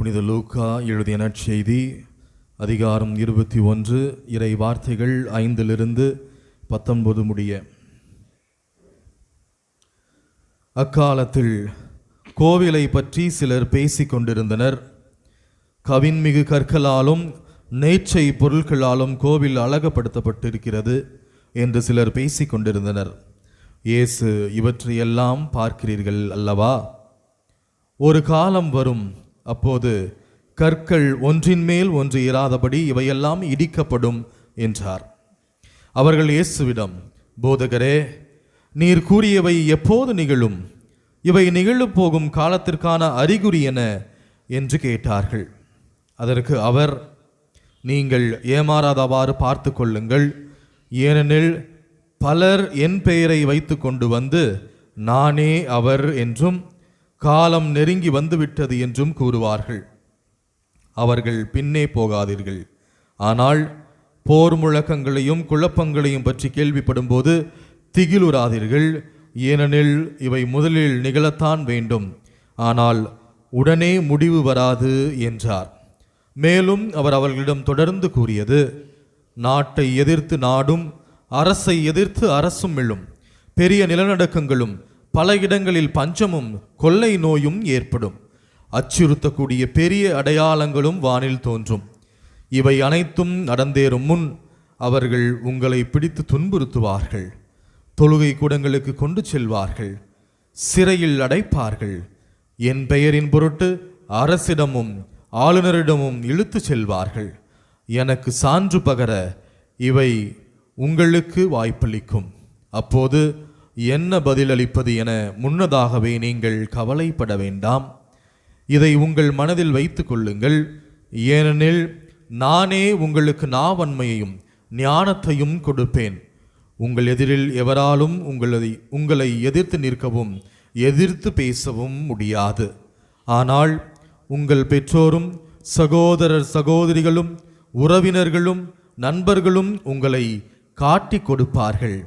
புனித லூக்கா எழுதிய நற்செய்தி அதிகாரம் 21 இறை வார்த்தைகள் 5-19 முடிய. அக்காலத்தில் கோவிலை பற்றி சிலர் பேசிக் கொண்டிருந்தனர். கவின்மிகு கற்களாலும் நேர்ச்சை பொருட்களாலும் கோவில் அழகுபடுத்தப்பட்டிருக்கிறது என்று சிலர் பேசிக் கொண்டிருந்தனர். இயேசு, இவற்றையெல்லாம் பார்க்கிறீர்கள் அல்லவா? ஒரு காலம் வரும், அப்போது கற்கள் ஒன்றின் மேல் ஒன்று இராதபடி இவையெல்லாம் இடிக்கப்படும் என்றார். அவர்கள் இயேசுவிடம், போதகரே, நீர் கூறியவை எப்போது நிகழும்? இவை நிகழப் போகும் காலத்திற்கான அறிகுறி என என்று கேட்டார்கள். அதற்கு அவர், நீங்கள் ஏமாறாதவாறு பார்த்து கொள்ளுங்கள். ஏனெனில் பலர் என் பெயரை வைத்து கொண்டு வந்து நானே அவர் என்றும் காலம் நெருங்கி வந்துவிட்டது என்றும் கூறுவார்கள். அவர்கள் பின்னே போகாதீர்கள். ஆனால் போர் முழக்கங்களையும் குழப்பங்களையும் பற்றி கேள்விப்படும் போது திகிலுறாதீர்கள். ஏனெனில் இவை முதலில் நிகழத்தான் வேண்டும், ஆனால் உடனே முடிவு வராது என்றார். மேலும் அவர் அவர்களிடம் தொடர்ந்து கூறியது, நாட்டை எதிர்த்து நாடும், அரசை எதிர்த்து அரசும் எழும். பெரிய நிலநடுக்கங்களும் பல இடங்களில் பஞ்சமும் கொள்ளை நோயும் ஏற்படும். அச்சுறுத்தக்கூடிய பெரிய அடையாளங்களும் வானில் தோன்றும். இவை அனைத்தும் நடந்தேறும் முன் அவர்கள் உங்களை பிடித்து துன்புறுத்துவார்கள். தொழுகை கூடங்களுக்கு கொண்டு செல்வார்கள். சிறையில் அடைப்பார்கள். என் பெயரின் பொருட்டு அரசிடமும் ஆளுநரிடமும் இழுத்து செல்வார்கள். எனக்கு சான்று பகர இவை உங்களுக்கு வாய்ப்பளிக்கும். அப்போது என்ன பதிலளிப்பது என முன்னதாகவே நீங்கள் கவலைப்பட வேண்டாம். இதை உங்கள் மனதில் வைத்து கொள்ளுங்கள். ஏனெனில் நானே உங்களுக்கு நாவன்மையையும் ஞானத்தையும் கொடுப்பேன். உங்கள் எதிரில் எவராலும் உங்களை எதிர்த்து நிற்கவும் எதிர்த்து பேசவும் முடியாது. ஆனால் உங்கள் பெற்றோரும் சகோதரர் சகோதரிகளும் உறவினர்களும் நண்பர்களும் உங்களை காட்டி கொடுப்பார்கள்.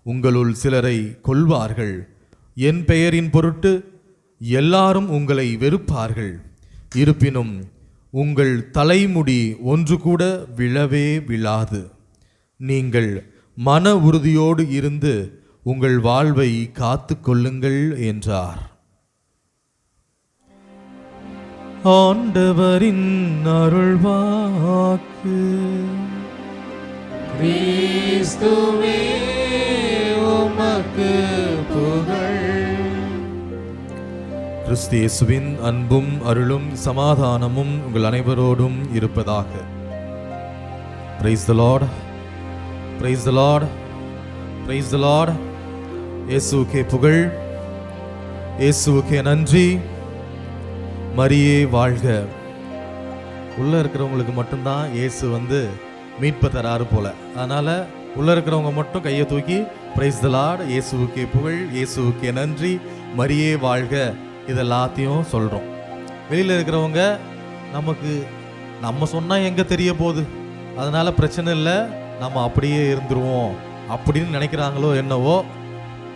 உங்களுள் சிலரை கொல்வார்கள். என் பெயரின் பொருட்டு எல்லாரும் உங்களை வெறுப்பார்கள். இருப்பினும் உங்கள் தலைமுடி ஒன்று கூட விழவே விழாது. நீங்கள் மன உறுதியோடு இருந்து உங்கள் வாழ்வை காத்து கொள்ளுங்கள் என்றார். ஆண்டவரின் அருள்வாக்கு. கிறிஸ்துவே உமக்கு புகழ். கிறிஸ்து இயேசுவின் அன்பும் அருளும் சமாதானமும் உங்கள் அனைவரோடும் இருப்பதாக. Praise the Lord. Praise the Lord. Praise the Lord. இயேசுவுக்கே புகழ். இயேசுவுக்கே நன்றி. மரியே வாழ்க. உள்ள இருக்கிறவங்களுக்கு மட்டும்தான் இயேசு மீட்பை தராரு போல. அதனால உள்ள இருக்கிறவங்க மட்டும் கையை தூக்கி பிரைஸ் தி லார்ட், இயேசுவுக்கே புகழ், இயேசுவுக்கே நன்றி, மரியே வாழ்க இதெல்லாத்தையும் சொல்றோம். வெளியில இருக்கிறவங்க நம்ம சொன்னா எங்க தெரிய போகுது, அதனால பிரச்சனை இல்லை, நம்ம அப்படியே இருந்துருவோம் அப்படின்னு நினைக்கிறாங்களோ என்னவோ.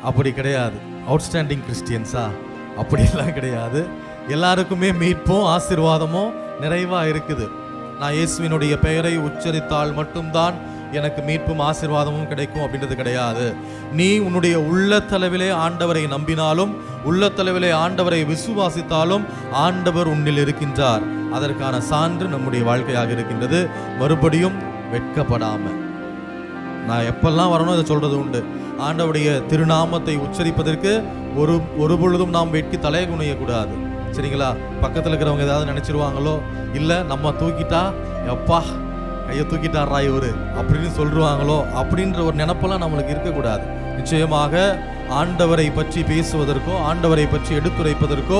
அப்படி கிடையாது. அவுட்ஸ்டாண்டிங் கிறிஸ்டியன்ஸா அப்படியெல்லாம் கிடையாது. எல்லாருக்குமே மீட்பும் ஆசீர்வாதமும் நிறைவா இருக்குது. நான் இயேசுவினுடைய பெயரை உச்சரித்தால் மட்டும்தான் எனக்கு மீட்பும் ஆசீர்வாதமும் கிடைக்கும் அப்படின்றது கிடையாது. நீ உன்னுடைய உள்ளத்தளவிலே ஆண்டவரை நம்பினாலும் உள்ளத்தளவிலே ஆண்டவரை விசுவாசித்தாலும் ஆண்டவர் உன்னில் இருக்கின்றார். அதற்கான சான்று நம்முடைய வாழ்க்கையாக இருக்கின்றது. மறுபடியும் வெட்கப்படாம நான் எப்பெல்லாம் வரணும் இதை சொல்றது உண்டு. ஆண்டவருடைய திருநாமத்தை உச்சரிப்பதற்கு ஒரு பொழுதும் நாம் வெட்கி தலை குனியக்கூடாது. சரிங்களா? பக்கத்தில் இருக்கிறவங்க ஏதாவது நினைச்சிருவாங்களோ, இல்லை நம்ம தூக்கிட்டா எப்பா கையை தூக்கிட்டாரா இவரு அப்படின்னு சொல்லுவாங்களோ அப்படின்ற ஒரு நினைப்பெல்லாம் நம்மளுக்கு இருக்கக்கூடாது. நிச்சயமாக ஆண்டவரை பற்றி பேசுவதற்கோ ஆண்டவரை பற்றி எடுத்துரைப்பதற்கோ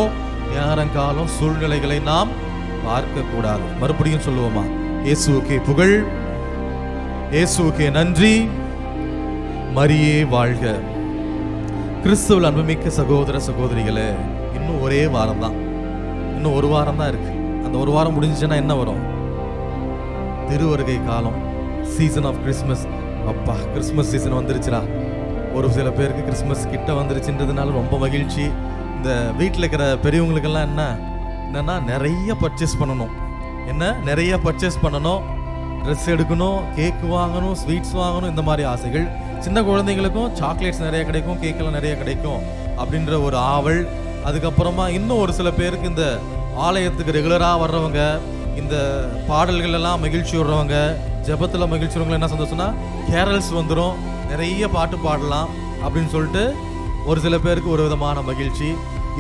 நேரங்காலம் சூழ்நிலைகளை நாம் பார்க்கக்கூடாது. மறுபடியும் சொல்லுவோமா? இயேசுவுக்கே புகழ், இயேசுவுக்கே நன்றி, மரியே வாழ்க. கிறிஸ்துவில் அன்புமிக்க சகோதர சகோதரிகளே, இன்னும் ஒரே வாரம் தான், இன்னும் ஒரு வாரம் தான் இருக்கு. அந்த ஒரு வாரம் முடிஞ்சுச்சுன்னா என்ன வரும்? திருவருகை காலம், சீசன் ஆஃப் கிறிஸ்மஸ். அப்பா, கிறிஸ்மஸ் சீசன் வந்துருச்சுடா. ஒரு சில பேருக்கு கிறிஸ்மஸ் கிட்ட வந்துருச்சுன்றதுனால ரொம்ப மகிழ்ச்சி. இந்த வீட்டில் இருக்கிற பெரியவங்களுக்கெல்லாம் என்ன என்னன்னா நிறைய பர்ச்சேஸ் பண்ணணும். என்ன நிறைய பர்ச்சேஸ் பண்ணணும், ட்ரெஸ் எடுக்கணும், கேக் வாங்கணும், ஸ்வீட்ஸ் வாங்கணும், இந்த மாதிரி ஆசைகள். சின்ன குழந்தைங்களுக்கும் சாக்லேட்ஸ் நிறைய கிடைக்கும், கேக்கெல்லாம் நிறைய கிடைக்கும் அப்படின்ற ஒரு ஆவல். அதுக்கப்புறமா இன்னும் ஒரு சில பேருக்கு இந்த ஆலயத்துக்கு ரெகுலராக வர்றவங்க, இந்த பாடல்கள் எல்லாம் மகிழ்ச்சி விடுறவங்க, ஜெபத்தில் மகிழ்ச்சி விடுறவங்க என்ன சந்தோஷம்னா கேரல்ஸ் வந்துடும், நிறைய பாட்டு பாடலாம் அப்படின்னு சொல்லிட்டு ஒரு சில பேருக்கு ஒரு விதமான மகிழ்ச்சி.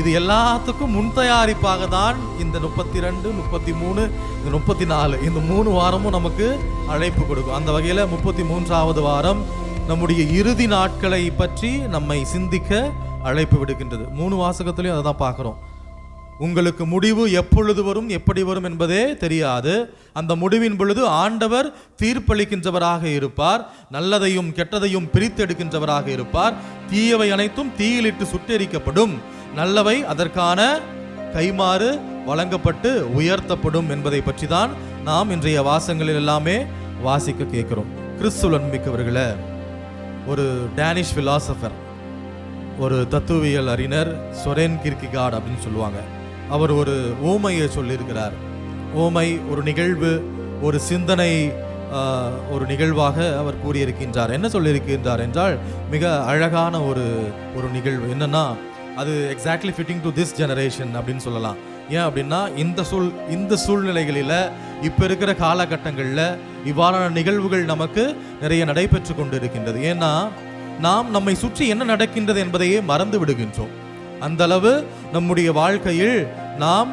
இது எல்லாத்துக்கும் முன் தயாரிப்பாக தான் இந்த 32, 33, இந்த 34 இந்த 3 வாரமும் நமக்கு அழைப்பு கொடுக்கும். அந்த வகையில் 33வது வாரம் நம்முடைய இறுதி நாட்களை பற்றி நம்மை சிந்திக்க அழைப்பு விடுக்கின்றது. 3 வாசகத்திலையும் அதை தான் பார்க்குறோம். உங்களுக்கு முடிவு எப்பொழுது வரும், எப்படி வரும் என்பதே தெரியாது. அந்த முடிவின் பொழுது ஆண்டவர் தீர்ப்பளிக்கின்றவராக இருப்பார், நல்லதையும் கெட்டதையும் பிரித்தெடுக்கின்றவராக இருப்பார். தீயவை அனைத்தும் தீயிலிட்டு சுட்டெரிக்கப்படும், நல்லவை அதற்கான கைமாறு வழங்கப்பட்டு உயர்த்தப்படும் என்பதை பற்றி தான் நாம் இன்றைய வாசகங்களில் எல்லாமே வாசிக்க கேட்கிறோம். கிறிஸ்துவுடன் மிக்கவர்களே, ஒரு டேனிஷ் பிலாசபர், ஒரு தத்துவியல் அறிஞர் சொரேன் கிர்கிகார்ட் அப்படின்னு சொல்லுவாங்க. அவர் ஒரு ஓமையை சொல்லியிருக்கிறார். ஓமை ஒரு நிகழ்வு, ஒரு சிந்தனை, ஒரு நிகழ்வாக அவர் கூறியிருக்கின்றார். என்ன சொல்லியிருக்கின்றார் என்றால், மிக அழகான ஒரு நிகழ்வு. என்னன்னா, அது exactly fitting to this generation அப்படின்னு சொல்லலாம். ஏன் அப்படின்னா, இந்த சூழ்நிலைகளில் இப்போ இருக்கிற காலகட்டங்களில் இவ்வாறான நிகழ்வுகள் நமக்கு நிறைய நடைபெற்று கொண்டு இருக்கின்றது. ஏன்னா நாம் நம்மை சுற்றி என்ன நடக்கின்றது என்பதையே மறந்து விடுகின்றோம். அந்த அளவு நம்முடைய வாழ்க்கையில் நாம்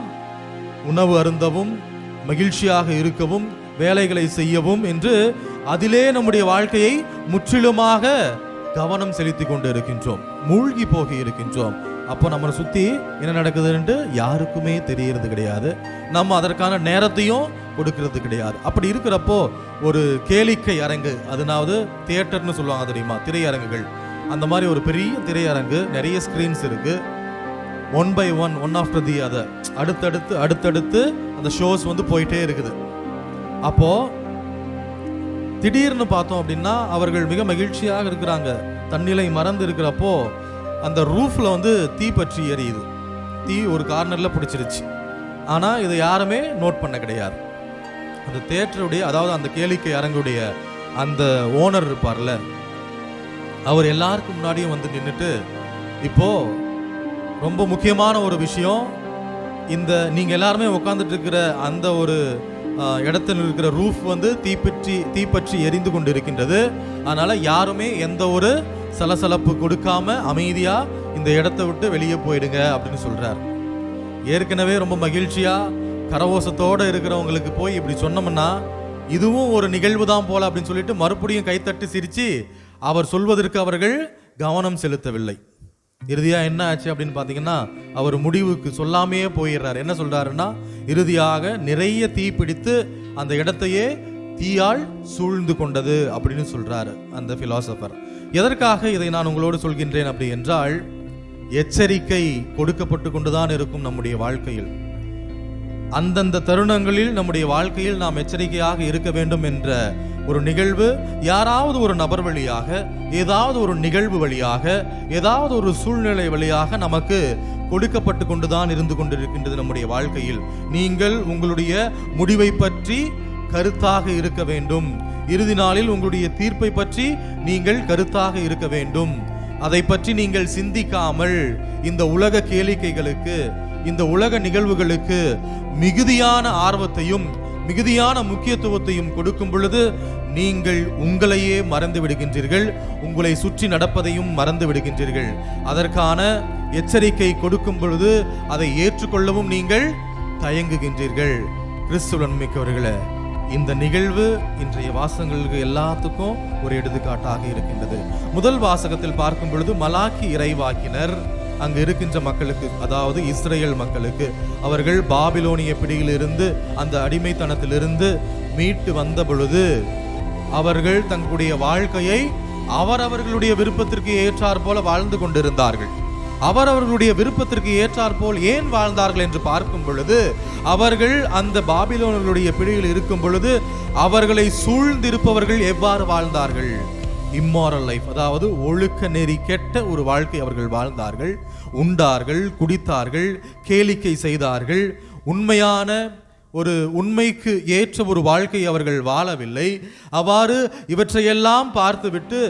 உணவு அருந்தவும், மகிழ்ச்சியாக இருக்கவும், வேலைகளை செய்யவும் என்று அதிலே நம்முடைய வாழ்க்கையை முற்றிலுமாக கவனம் செலுத்தி கொண்டு இருக்கின்றோம், மூழ்கி போகி இருக்கின்றோம். அப்போ நம்மளை சுற்றி என்ன நடக்குதுன்ட்டு யாருக்குமே தெரியறது கிடையாது. நம்ம அதற்கான நேரத்தையும் கொடுக்கறது கிடையாது. அப்படி இருக்கிறப்போ ஒரு கேளிக்கை அரங்கு, அதனாவது தியேட்டர்னு சொல்லுவாங்க தெரியுமா, திரையரங்குகள், அந்த மாதிரி ஒரு பெரிய திரையரங்கு, நிறைய ஸ்க்ரீன்ஸ் இருக்கு. 1 by 1 ஆஃப்டர் தி அதர், அடுத்தடுத்து அந்த ஷோஸ் வந்து போயிட்டே இருக்குது. அப்போ திடீர்னு பார்த்தோம் அப்படின்னா அவர்கள் மிக மகிழ்ச்சியாக இருக்கிறாங்க. தன்னிலை மறந்து இருக்கிறப்போ அந்த ரூஃப்ல வந்து தீ பற்றி எரியுது. தீ ஒரு கார்னர்ல பிடிச்சிருச்சு. ஆனா இதை யாருமே நோட் பண்ண கிடையாது. அந்த தியேட்டருடைய, அதாவது அந்த கேளிக்கை அரங்குடைய அந்த ஓனர் இருப்பார்ல, அவர் எல்லாருக்கும் முன்னாடியும் வந்து நின்றுட்டு, இப்போ ரொம்ப முக்கியமான ஒரு விஷயம், இந்த நீங்க எல்லாருமே உட்காந்துட்டு இருக்கிற அந்த ஒரு இடத்துல இருக்கிற ரூஃப் வந்து தீப்பற்றி எரிந்து கொண்டு இருக்கின்றது. அதனால யாருமே எந்த ஒரு சலசலப்பு கொடுக்காம அமைதியா இந்த இடத்தை விட்டு வெளியே போயிடுங்க அப்படின்னு சொல்றார். ஏற்கனவே ரொம்ப மகிழ்ச்சியா கரவோசத்தோட இருக்கிறவங்களுக்கு போய் இப்படி சொன்னோம்னா இதுவும் ஒரு நிகழ்வு தான் போல அப்படின்னு சொல்லிட்டு மறுபடியும் கைத்தட்டி சிரிச்சு அவர் சொல்வதற்கு அவர்கள் கவனம் செலுத்தவில்லை. இறுதியா என்ன ஆச்சு அப்படின்னு பாத்தீங்கன்னா, அவர் முடிவுக்கு சொல்லாமையே போயிடுறாரு. என்ன சொல்றாருன்னா, இறுதியாக நிறைய தீ பிடித்து அந்த இடத்தையே தீயால் சூழ்ந்து கொண்டது அப்படின்னு சொல்றாரு அந்த பிலாசபர். எதற்காக இதை நான் உங்களோடு சொல்கின்றேன் அப்படி என்றால், எச்சரிக்கை கொடுக்கப்பட்டு கொண்டுதான் இருக்கும் நம்முடைய வாழ்க்கையில். அந்தந்த தருணங்களில் நம்முடைய வாழ்க்கையில் நாம் எச்சரிக்கையாக இருக்க வேண்டும் என்ற ஒரு நிகழ்வு யாராவது ஒரு நபர் வழியாக, ஏதாவது ஒரு நிகழ்வு வழியாக, ஏதாவது ஒரு சூழ்நிலை வழியாக நமக்கு கொடுக்கப்பட்டு கொண்டுதான் இருந்து கொண்டிருக்கின்றது நம்முடைய வாழ்க்கையில். நீங்கள் உங்களுடைய முடிவை பற்றி கருத்தாக இருக்க வேண்டும். இறுதி நாளில் உங்களுடைய தீர்ப்பை பற்றி நீங்கள் கருத்தாக இருக்க வேண்டும். அதை பற்றி நீங்கள் சிந்திக்காமல் இந்த உலக கேளிக்கைகளுக்கு, இந்த உலக நிகழ்வுகளுக்கு மிகுதியான ஆர்வத்தையும் மிகுதியான முக்கியத்துவத்தையும் கொடுக்கும் பொழுது நீங்கள் உங்களையே மறந்து விடுகின்றீர்கள், உங்களை சுற்றி நடப்பதையும் மறந்து விடுகின்றீர்கள். அதற்கான எச்சரிக்கை கொடுக்கும் பொழுது அதை ஏற்றுக்கொள்ளவும் நீங்கள் தயங்குகின்றீர்கள். கிறிஸ்துவுடன் மிக்கவர்களே, இந்த நிகழ்வு இன்றைய வாசகங்களுக்கு எல்லாத்துக்கும் ஒரு எடுத்துக்காட்டாக இருக்கின்றது. முதல் வாசகத்தில் பார்க்கும் பொழுது மலாக்கி இறைவாக்கினர் அங்கு இருக்கின்ற மக்களுக்கு, அதாவது இஸ்ரேல் மக்களுக்கு, அவர்கள் பாபிலோனிய பிடியிலிருந்து, அந்த அடிமைத்தனத்திலிருந்து மீட்டு வந்த பொழுது அவர்கள் தங்களுடைய வாழ்க்கையை அவரவர்களுடைய விருப்பத்திற்கு ஏற்றாற் போல வாழ்ந்து கொண்டிருந்தார்கள். அவரவர்களுடைய விருப்பத்திற்கு ஏற்றாற் போல் ஏன் வாழ்ந்தார்கள் என்று பார்க்கும் பொழுது, அவர்கள் அந்த பாபிலோனியர்களுடைய பிடியில் இருக்கும் பொழுது அவர்களை சூழ்ந்திருப்பவர்கள் எவ்வாறு வாழ்ந்தார்கள்? இம்மாரல் லைஃப், அதாவது ஒழுக்க நெறி கெட்ட ஒரு வாழ்க்கை அவர்கள் வாழ்ந்தார்கள். உண்டார்கள், குடித்தார்கள், கேளிக்கை செய்தார்கள், உண்மையான ஒரு உண்மைக்கு ஏற்ற ஒரு வாழ்க்கை அவர்கள் வாழவில்லை. அவ்வாறு இவற்றையெல்லாம் பார்த்துவிட்டு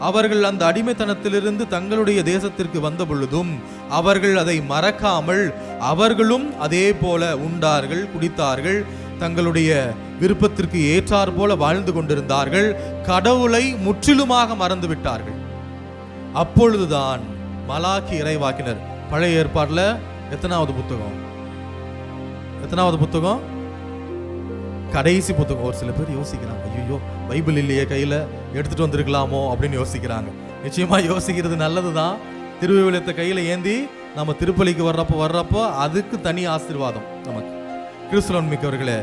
அவர்கள் அந்த அடிமைத்தனத்திலிருந்து தங்களுடைய தேசத்திற்கு வந்த பொழுதும் அவர்கள் அதை மறக்காமல் அவர்களும் அதே போல உண்டார்கள், குடித்தார்கள், தங்களுடைய விருப்பத்திற்கு ஏற்றார் போல வாழ்ந்து கொண்டிருந்தார்கள். கடவுளை முற்றிலுமாக மறந்து விட்டார்கள். அப்பொழுதுதான் மலாக்கி இறைவாக்கினர், பழைய ஏற்பாட்டில் எத்தனாவது புத்தகம்? கடைசி புத்தகம். ஒரு சில பேர் யோசிக்கிறாங்க, ஐயோ பைபிள் இல்லையே கையில், எடுத்துட்டு வந்திருக்கலாமோ அப்படின்னு யோசிக்கிறாங்க. நிச்சயமா யோசிக்கிறது நல்லதுதான். திருவிவிலியத்தை கையில் ஏந்தி நம்ம திருப்பலிக்கு வர்றப்போ அதுக்கு தனி ஆசீர்வாதம் நமக்கு. கிறிஸ்துவின் மிக்கவர்களே,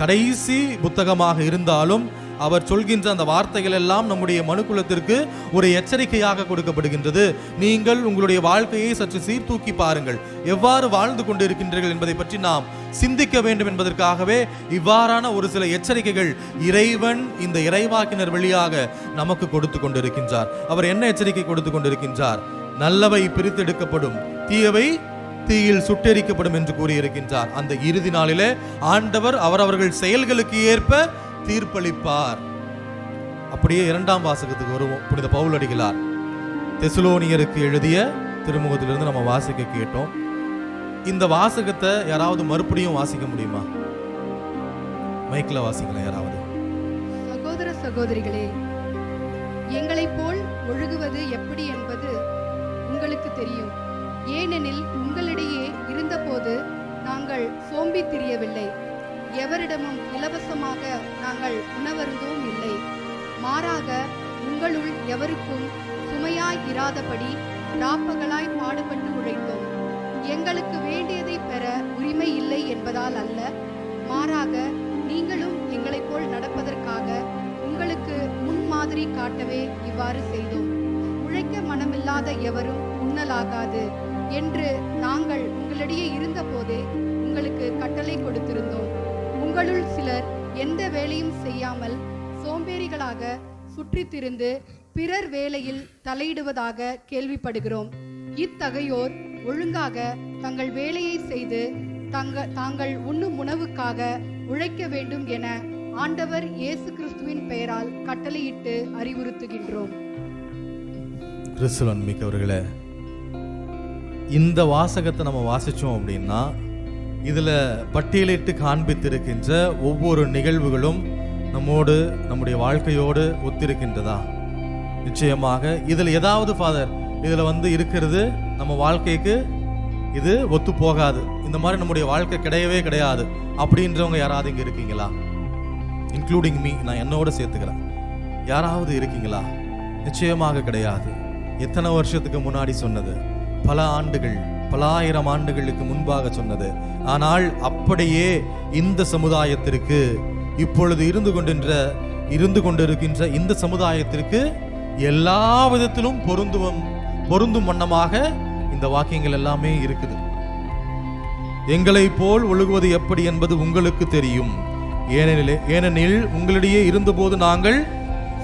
கடைசி புத்தகமாக இருந்தாலும் அவர் சொல்கின்ற அந்த வார்த்தைகள் எல்லாம் நம்முடைய மனுக்குலத்திற்கு ஒரு எச்சரிக்கையாக கொடுக்கப்படுகின்றது. நீங்கள் உங்களுடைய வாழ்க்கையை சற்று சீர்தூக்கி பாருங்கள், எவ்வாறு வாழ்ந்து கொண்டு இருக்கின்றீர்கள் என்பதை பற்றி நாம் சிந்திக்க வேண்டும் என்பதற்காகவே இவ்வாறான ஒரு சில எச்சரிக்கைகள் இறைவன் இந்த இறைவாக்கினர் வழியாக நமக்கு கொடுத்து கொண்டிருக்கின்றார். அவர் என்ன எச்சரிக்கை கொடுத்து கொண்டிருக்கின்றார்? நல்லவை பிரித்தெடுக்கப்படும், தீயவை தீயில் சுட்டெரிக்கப்படும் என்று கூறியிருக்கின்றார். அந்த இறுதி நாளிலே ஆண்டவர் அவரவர்கள் செயல்களுக்கு ஏற்ப தீர்ப்பளிப்பார். அப்படியே 2ஆம் வாசகத்துக்கு வருவோம். புனித பவுல் அடிகளார் தெசலோனியருக்கு எழுதிய திருமுகத்திலிருந்து நம்ம வாசிக்க கேட்டோம். இந்த வாசகத்தை யாராவது மறுபடியும் வாசிக்க முடியுமா? மைக்ல வாசிக்கலாம் யாராவது. சகோதர சகோதரிகளே, எங்களைப் போல் ஒழுகுவது எப்படி என்பது உங்களுக்கு தெரியும். ஏனெனில் உங்களிடையே இருந்தபோது நாங்கள் சோம்பி திரியவில்லை, எவரிடமும் இலவசமாக நாங்கள் உணவருந்தவும் இல்லை. மாறாக உங்களுள் எவருக்கும் சுமையாய் இராதபடி ராப்பகலாய் பாடுபட்டு உழைத்தோம். எங்களுக்கு வேண்டியதை பெற உரிமை இல்லை என்பதால் அல்ல, மாறாக நீங்களும் எங்களைப் போல் நடப்பதற்காக உங்களுக்கு முன்மாதிரி காட்டவே இவ்வாறு செய்தோம். உழைக்க மனமில்லாத எவரும் உண்ணலாகாது என்று நாங்கள் உங்களிடையே இருந்த போதே உங்களுக்கு கட்டளை கொடுத்திருந்தோம். உங்களுள் சிலர் எந்த வேலையும் செய்யாமல் சோம்பேறிகளாக சுற்றித் திரிந்து பிறர் வேலையில் தலையிடுவதாக கேள்விப்படுகிறோம். இத்தகையோர் ஒழுங்காக தங்கள் வேலையை செய்து தாங்கள் உண்ணும் உணவுக்காக உழைக்க வேண்டும் என ஆண்டவர் இயேசு கிறிஸ்துவின் பெயரால் கட்டளையிட்டு அறிவுறுத்துகின்றோம். கிறிஸ்துவின் மிக்கவர்களே, இந்த வாசகத்தை நம்ம வாசிச்சோம் அப்படின்னா இதுல பட்டியலிட்டு காண்பித்திருக்கின்ற ஒவ்வொரு நிகழ்வுகளும் நம்மோடு நம்முடைய வாழ்க்கையோடு ஒத்திருக்கின்றதா? நிச்சயமாக இதுல ஏதாவது ஃபாதர் இதுல இருக்கிறது நம்ம வாழ்க்கைக்கு இது ஒத்து போகாது, இந்த மாதிரி நம்முடைய வாழ்க்கை கிடையவே கிடையாது அப்படின்றவங்க யாராவது இங்க இருக்கீங்களா? இன்க்ளூடிங் மீ, நான் என்னோட சேர்த்துக்கிறேன். யாராவது இருக்கீங்களா? நிச்சயமாக கிடையாது. எத்தனை வருஷத்துக்கு முன்னாடி சொன்னது, பல ஆண்டுகள், பல ஆயிரம் ஆண்டுகளுக்கு முன்பாக சொன்னது. ஆனால் அப்படியே இந்த சமுதாயத்திற்கு, இப்பொழுது இருந்து கொண்டிருக்கின்ற இந்த சமுதாயத்திற்கு எல்லா விதத்திலும் பொருந்தும் வண்ணமாக இந்த வாக்கியங்கள் எல்லாமே இருக்குது. எங்களை போல் ஒழுகுவது எப்படி என்பது உங்களுக்கு தெரியும். ஏனெனில் உங்களிடையே இருந்தபோது நாங்கள்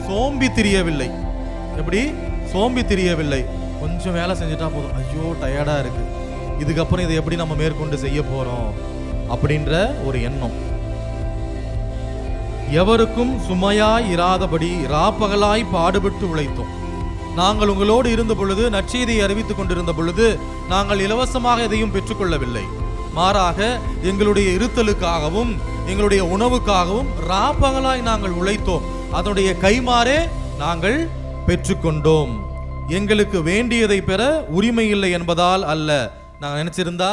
சோம்பி திரியவில்லை. எப்படி சோம்பி திரியவில்லை? கொஞ்சம் வேலை செஞ்சுட்டா போதும், ஐயோ டயர்டா இருக்கு, இதுக்கப்புறம் இதை எப்படி நம்ம மேற்கொண்டு செய்ய போறோம் அப்படின்ற ஒரு எண்ணம். எவருக்கும் சுமையாய் இராதபடி ராப்பகலாய் பாடுபட்டு உழைத்தோம். நாங்கள் உங்களோடு இருந்த பொழுது, நற்செய்தியை அறிவித்துக் கொண்டிருந்த பொழுது நாங்கள் இலவசமாக எதையும் பெற்றுக்கொள்ளவில்லை. மாறாக எங்களுடைய இருத்தலுக்காகவும் எங்களுடைய உணவுக்காகவும் ராப்பகலாய் நாங்கள் உழைத்தோம். அதனுடைய கைமாறே நாங்கள் பெற்றுக்கொண்டோம். எங்களுக்கு வேண்டியதை பெற உரிமை இல்லை என்பதால் அல்ல. நாங்கள் நினைச்சிருந்தா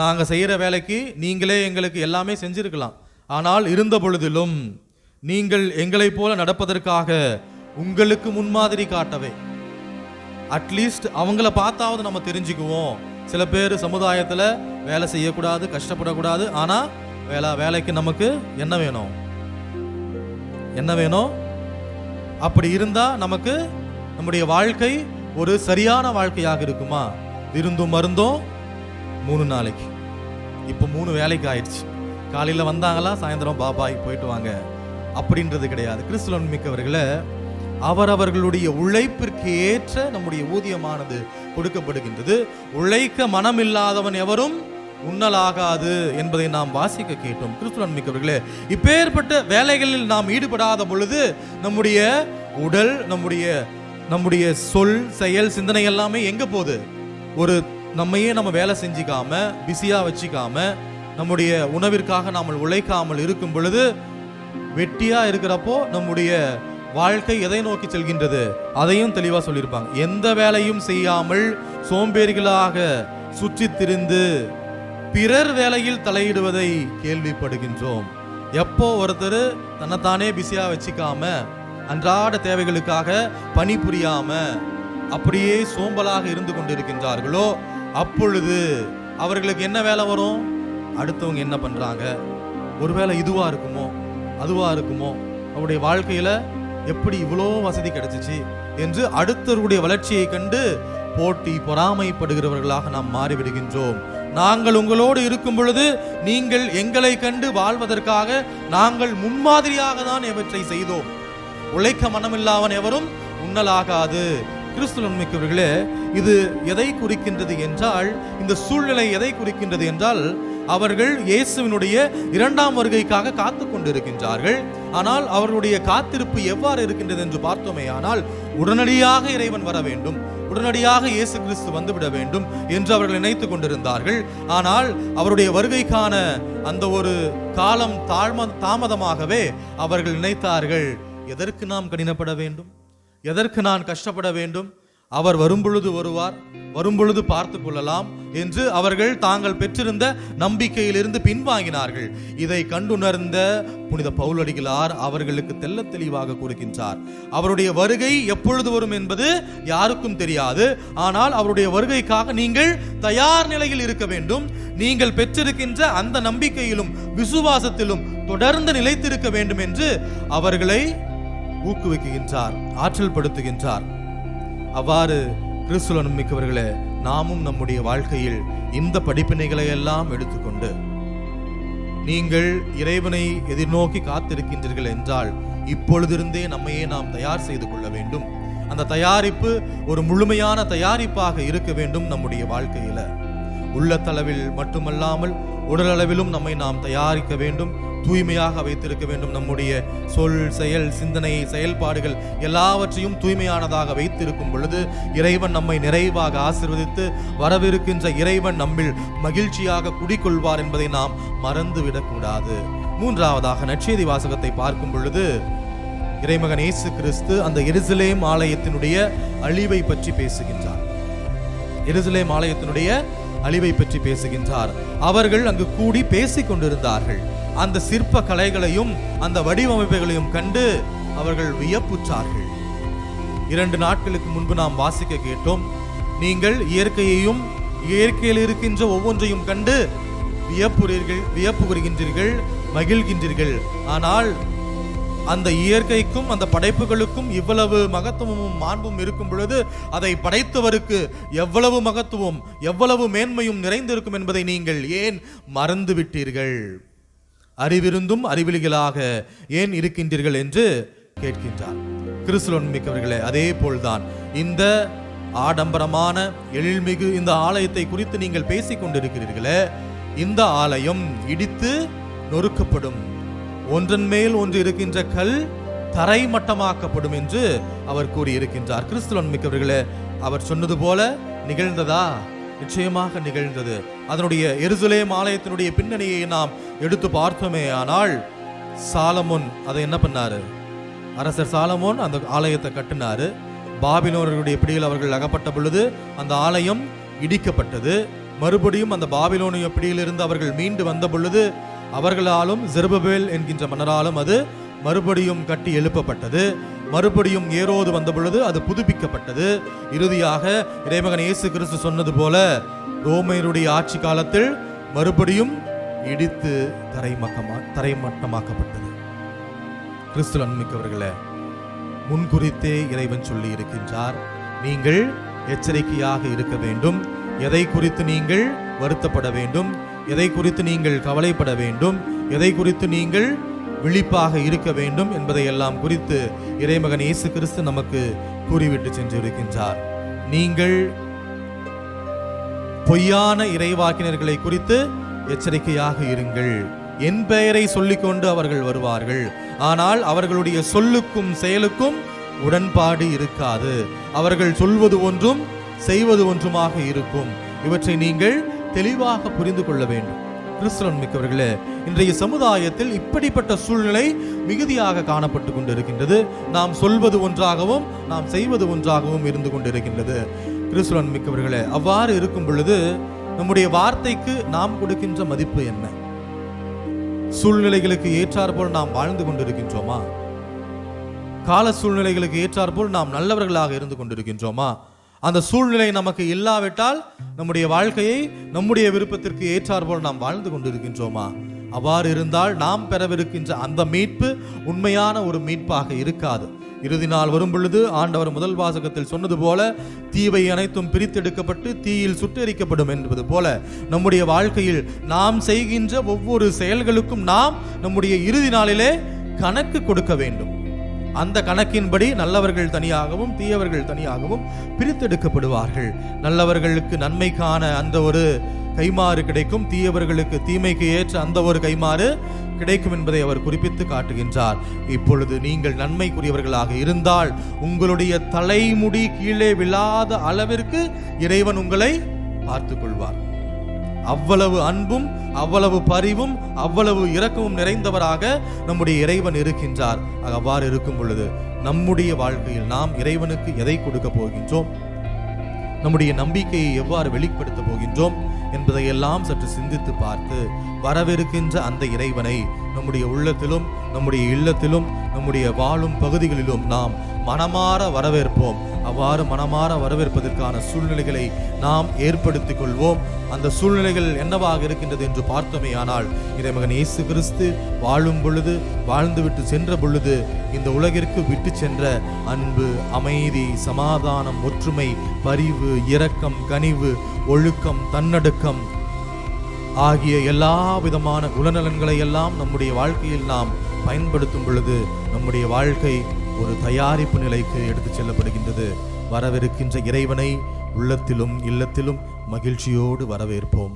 நாங்கள் செய்கிற வேலைக்கு நீங்களே எங்களுக்கு எல்லாமே செஞ்சிருக்கலாம். ஆனால் இருந்த பொழுதிலும் நீங்கள் எங்களைப் போல நடப்பதற்காக உங்களுக்கு முன்மாதிரி காட்டவே, அட்லீஸ்ட் அவங்கள பார்த்தாவது நம்ம தெரிஞ்சுக்குவோம். சில பேர் சமுதாயத்தில் வேலை செய்யக்கூடாது, கஷ்டப்படக்கூடாது. ஆனால் வேலைக்கு நமக்கு என்ன வேணும்? அப்படி இருந்தா நமக்கு நம்முடைய வாழ்க்கை ஒரு சரியான வாழ்க்கையாக இருக்குமா? விருந்தும் மருந்தும் 3 நாளைக்கு, இப்போ 3 வேலைக்கு ஆயிடுச்சு. காலையில் வந்தாங்களா, சாயந்தரம் பாபாய் போயிட்டு வாங்க அப்படின்றது கிடையாது. கிறிஸ்துவின் மிக்கவர்களே, அவரவர்களுடைய உழைப்பிற்கு ஏற்ற நம்முடைய ஊதியமானது கொடுக்கப்படுகின்றது. உழைக்க மனம் இல்லாதவன் எவரும் உண்ணலாகாது என்பதை நாம் வாசிக்க கேட்டோம். கிறிஸ்துவின் மிக்கவர்களே, இப்பேற்பட்ட வேலைகளில் நாம் ஈடுபடாத பொழுது நம்முடைய உடல், நம்முடைய சொல், செயல், சிந்தனை எல்லாமே எங்க போகுது? ஒரு நம்மையே நம்ம வேலை செஞ்சிக்காம, பிஸியா வச்சுக்காம, நம்முடைய உணவிற்காக நாம் உழைக்காமல் இருக்கும் பொழுது, வெட்டியா இருக்கிறப்போ நம்முடைய வாழ்க்கை எதை நோக்கி செல்கின்றது? அதையும் தெளிவா சொல்லியிருப்பாங்க. எந்த வேலையும் செய்யாமல் சோம்பேறிகளாக சுற்றி திரிந்து பிறர் வேலையில் தலையிடுவதை கேள்விப்படுகின்றோம். எப்போ ஒருத்தர் தன்னைத்தானே பிஸியா வச்சுக்காம, அன்றாட தேவைகளுக்காக பணிபுரியாம அப்படியே சோம்பலாக இருந்து கொண்டிருக்கின்றார்களோ, அப்பொழுது அவர்களுக்கு என்ன வேலை வரும்? அடுத்தவங்க என்ன பண்றாங்க, ஒருவேளை இதுவா இருக்குமோ அதுவா இருக்குமோ, அவருடைய வாழ்க்கையில எப்படி இவ்வளோ வசதி கிடைச்சிச்சு என்று அடுத்தவருடைய வளர்ச்சியை கண்டு போட்டி பொறாமைப்படுகிறவர்களாக நாம் மாறிவிடுகின்றோம். நாங்கள் உங்களோடு இருக்கும் பொழுது நீங்கள் எங்களை கண்டு வாழ்வதற்காக நாங்கள் முன்மாதிரியாக தான் எவற்றை செய்தோம். உழைக்க மனமில்லாதவன் எவரும் உண்ணலாகாது. கிறிஸ்துவின் மிக்கவர்களே, இது எதை குறிக்கின்றது என்றால், இந்த சூழ்நிலை எதை குறிக்கின்றது என்றால், அவர்கள் இயேசுவினுடைய இரண்டாம் வருகைக்காக காத்து கொண்டிருக்கின்றார்கள். ஆனால் அவர்களுடைய காத்திருப்பு எவ்வாறு இருக்கின்றது என்று பார்த்தோமே ஆனால், உடனடியாக இறைவன் வர வேண்டும், உடனடியாக இயேசு கிறிஸ்து வந்துவிட வேண்டும் என்று அவர்கள் நினைத்துக் கொண்டிருந்தார்கள். ஆனால் அவருடைய வருகைக்கான அந்த ஒரு காலம் தாமதமாகவே அவர்கள் நினைத்தார்கள், எதற்கு நாம் கடினப்பட வேண்டும், எதற்கு நான் கஷ்டப்பட வேண்டும், அவர் வரும்பொழுது வருவார், வரும்பொழுது பார்த்து கொள்ளலாம் என்று அவர்கள் தாங்கள் பெற்றிருந்த நம்பிக்கையிலிருந்து பின்வாங்கினார்கள். இதை கண்டுணர்ந்த புனித பவுலடிகளார் அவர்களுக்கு தெள்ள தெளிவாக கூறுகின்றார். அவருடைய வருகை எப்பொழுது வரும் என்பது யாருக்கும் தெரியாது. ஆனால் அவருடைய வருகைக்காக நீங்கள் தயார் நிலையில் இருக்க வேண்டும். நீங்கள் பெற்றிருக்கின்ற அந்த நம்பிக்கையிலும் விசுவாசத்திலும் தொடர்ந்து நிலைத்திருக்க வேண்டும் என்று அவர்களை ஊக்குவிக்கின்றார், ஆற்றல் படுத்துகின்றார். அவ்வாறு கிறிஸ்துவின் மிக்கவர்களே, நாமும் நம்முடைய வாழ்க்கையில் இந்த படிப்பினைகளை எல்லாம் எடுத்துக்கொண்டு, நீங்கள் இறைவனை எதிர்நோக்கி காத்திருக்கின்றீர்கள் என்றால் இப்பொழுதிருந்தே நம்மையே நாம் தயார் செய்து கொள்ள வேண்டும். அந்த தயாரிப்பு ஒரு முழுமையான தயாரிப்பாக இருக்க வேண்டும். நம்முடைய வாழ்க்கையில உள்ளத்தளவில் மட்டுமல்லாமல் உடல் அளவிலும் நம்மை நாம் தயாரிக்க வேண்டும், தூய்மையாக வைத்திருக்க வேண்டும். நம்முடைய சொல், செயல், சிந்தனை, செயல்பாடுகள் எல்லாவற்றையும் தூய்மையானதாக வைத்திருக்கும் பொழுது இறைவன் நம்மை நிறைவாக ஆசீர்வதித்து வரவிருக்கின்ற இறைவன் நம்மில் மகிழ்ச்சியாக குடிக்கொள்வார் என்பதை நாம் மறந்துவிடக்கூடாது. மூன்றாவதாக நற்செய்தி வாசகத்தை பார்க்கும் பொழுது இறைமகன் இயேசு கிறிஸ்து அந்த எருசலேம் ஆலயத்தினுடைய அழிவை பற்றி பேசுகின்றார். எருசலேம் ஆலயத்தினுடைய அழிவை பற்றி பேசுகின்றார். அவர்கள் அங்கு கூடி பேசிக் கொண்டிருந்தார்கள். அந்த சிற்ப கலைகளையும் அந்த வடிவமைப்புகளையும் கண்டு அவர்கள் வியப்புற்றார்கள். 2 நாட்களுக்கு முன்பு நாம் வாசிக்க கேட்டோம், நீங்கள் இயற்கையையும் இயற்கையில் இருக்கின்ற ஒவ்வொன்றையும் கண்டு வியப்புறுகின்றீர்கள், மகிழ்கின்றீர்கள். ஆனால் அந்த இயற்கைக்கும் அந்த படைப்புகளுக்கும் இவ்வளவு மகத்துவமும் மாண்பும் இருக்கும் பொழுது அதை படைத்தவருக்கு எவ்வளவு மகத்துவம், எவ்வளவு மேன்மையும் நிறைந்திருக்கும் என்பதை நீங்கள் ஏன் மறந்து விட்டீர்கள்? அறிவிருந்தும் அறிவிலிகளாக ஏன் இருக்கின்றீர்கள் என்று கேட்கின்றார். கிறிஸ்துவின் மிக்கவர்களே, அதே போல்தான் இந்த ஆடம்பரமான எழில்மிகு இந்த ஆலயத்தை குறித்து நீங்கள் பேசிக் கொண்டிருக்கிறீர்களே, இந்த ஆலயம் இடித்து நொறுக்கப்படும், ஒன்றன் மேல் ஒன்று இருக்கின்ற கல் தரை மட்டமாக்கப்படும் என்று அவர் கூறியிருக்கின்றார். கிறிஸ்துவின் மிக்கவர்களே, அவர் சொன்னது போல நிகழ்ந்ததா? நிச்சயமாக நிகழ்ந்தது. அதனுடைய எருசலேம் ஆலயத்தினுடைய பின்னணியை நாம் எடுத்து பார்த்தோமே ஆனால், சாலமோன் அதை என்ன பண்ணாரு? அரசர் சாலமோன் அந்த ஆலயத்தை கட்டினாரு. பாபிலோனர்களுடைய பிடியில் அவர்கள் அகப்பட்ட பொழுது அந்த ஆலயம் இடிக்கப்பட்டது. மறுபடியும் அந்த பாபிலோனிய பிடியிலிருந்து அவர்கள் மீண்டு வந்த பொழுது அவர்களாலும் செருபபேல் என்கின்ற மன்னராலும் அது மறுபடியும் கட்டி எழுப்பப்பட்டது. மறுபடியும் ஏரோது வந்த பொழுது அது புதுப்பிக்கப்பட்டது. இறுதியாக இறைமகன் இயேசு கிறிஸ்து சொன்னது போல ரோமையருடைய ஆட்சி காலத்தில் மறுபடியும் இடித்து தரைமட்டமாக்கப்பட்டது. கிறிஸ்துவின் மிக்கவர்களே, முன்குறித்தே இறைவன் சொல்லி இருக்கின்றார், நீங்கள் எச்சரிக்கையாக இருக்க வேண்டும். எதை குறித்து நீங்கள் வருத்தப்பட வேண்டும், எதை குறித்து நீங்கள் கவலைப்பட வேண்டும், எதை குறித்து நீங்கள் விழிப்பாக இருக்க வேண்டும் என்பதை எல்லாம் குறித்து இறைமகன் இயேசு கிறிஸ்து நமக்கு கூறிவிட்டு சென்று இருக்கின்றார். நீங்கள் பொய்யான இறைவாக்கினர்களை குறித்து எச்சரிக்கையாக இருங்கள். என் பெயரை சொல்லிக்கொண்டு அவர்கள் வருவார்கள், ஆனால் அவர்களுடைய சொல்லுக்கும் செயலுக்கும் உடன்பாடு இருக்காது. அவர்கள் சொல்வது ஒன்றும் செய்வது ஒன்றுமாக இருக்கும். இவற்றை நீங்கள் தெளிவாக புரிந்து கொள்ள வேண்டும். கிறிஸ்துவின் மிக்கவர்களே, இன்றைய சமுதாயத்தில் இப்படிப்பட்ட சூழ்நிலை மிகுதியாக காணப்பட்டு கொண்டிருக்கின்றது. நாம் சொல்வது ஒன்றாகவும் நாம் செய்வது ஒன்றாகவும் இருந்து கொண்டிருக்கின்றது. கிறிஸ்துவின் மிக்கவர்களே, அவ்வாறு இருக்கும் பொழுது நம்முடைய வார்த்தைக்கு நாம் கொடுக்கின்ற மதிப்பு என்ன? சூழ்நிலைகளுக்கு ஏற்றாற்போல் நாம் வாழ்ந்து கொண்டிருக்கின்றோமா? கால சூழ்நிலைகளுக்கு ஏற்றாற்போல் நாம் நல்லவர்களாக இருந்து கொண்டிருக்கின்றோமா? அந்த சூழ்நிலை நமக்கு இல்லாவிட்டால் நம்முடைய வாழ்க்கையை நம்முடைய விருப்பத்திற்கு ஏற்றாற்போல் நாம் வாழ்ந்து கொண்டிருக்கின்றோமா? அவ்வாறு இருந்தால் நாம் பெறவிருக்கின்ற அந்த மீட்பு உண்மையான ஒரு மீட்பாக இருக்காது. இறுதி நாள் வரும் பொழுது ஆண்டவர் முதல் வாசகத்தில் சொன்னது போல, தீவை அனைத்தும் பிரித்தெடுக்கப்பட்டு தீயில் சுட்டெரிக்கப்படும் என்பது போல, நம்முடைய வாழ்க்கையில் நாம் செய்கின்ற ஒவ்வொரு செயல்களுக்கும் நாம் நம்முடைய இறுதி நாளிலே கணக்கு கொடுக்க வேண்டும். அந்த கணக்கின்படி நல்லவர்கள் தனியாகவும் தீயவர்கள் தனியாகவும் பிரித்தெடுக்கப்படுவார்கள். நல்லவர்களுக்கு நன்மைக்கான அந்த ஒரு கைமாறு கிடைக்கும், தீயவர்களுக்கு தீமைக்கு ஏற்ற அந்த ஒரு கைமாறு கிடைக்கும் என்பதை அவர் குறிப்பிட்டு காட்டுகின்றார். இப்பொழுது நீங்கள் நன்மைக்குரியவர்களாக இருந்தால் உங்களுடைய தலைமுடி கீழே விழாத அளவிற்கு இறைவன் உங்களை பார்த்துக் கொள்வார். அவ்வளவு அன்பும் அவ்வளவு பரிவும் அவ்வளவு இரக்கமும் நிறைந்தவராக நம்முடைய இறைவன் இருக்கின்றார். அவ்வாறு இருக்கும் பொழுது நம்முடைய வாழ்க்கையில் நாம் இறைவனுக்கு எதை கொடுக்க போகின்றோம், நம்முடைய நம்பிக்கையை எவ்வாறு வெளிப்படுத்த போகின்றோம் என்பதையெல்லாம் சற்று சிந்தித்து பார்த்து வரவிருக்கின்ற அந்த இறைவனை நம்முடைய உள்ளத்திலும் நம்முடைய இல்லத்திலும் நம்முடைய வாழும் பகுதிகளிலும் நாம் மனமாற வரவேற்போம். அவ்வாறு மனமாற வரவேற்பதற்கான சூழ்நிலைகளை நாம் ஏற்படுத்திக் கொள்வோம். அந்த சூழ்நிலைகள் என்னவாக இருக்கின்றது என்று பார்த்தோமே ஆனால், இறைமகன் இயேசு கிறிஸ்து வாழும் பொழுது, வாழ்ந்துவிட்டு சென்ற பொழுது இந்த உலகிற்கு விட்டு சென்ற அன்பு, அமைதி, சமாதானம், ஒற்றுமை, பரிவு, இரக்கம், கனிவு, ஒழுக்கம், தன்னடக்கம் ஆகிய எல்லா விதமான குணநலன்களை எல்லாம் நம்முடைய வாழ்க்கையில் நாம் பயன்படுத்தும் பொழுது நம்முடைய வாழ்க்கை ஒரு தயாரிப்பு நிலைக்கு எடுத்துச் செல்லப்படுகின்றது. வரவிருக்கின்ற இறைவனை உள்ளத்திலும் இல்லத்திலும் மகிழ்ச்சியோடு வரவேற்போம்.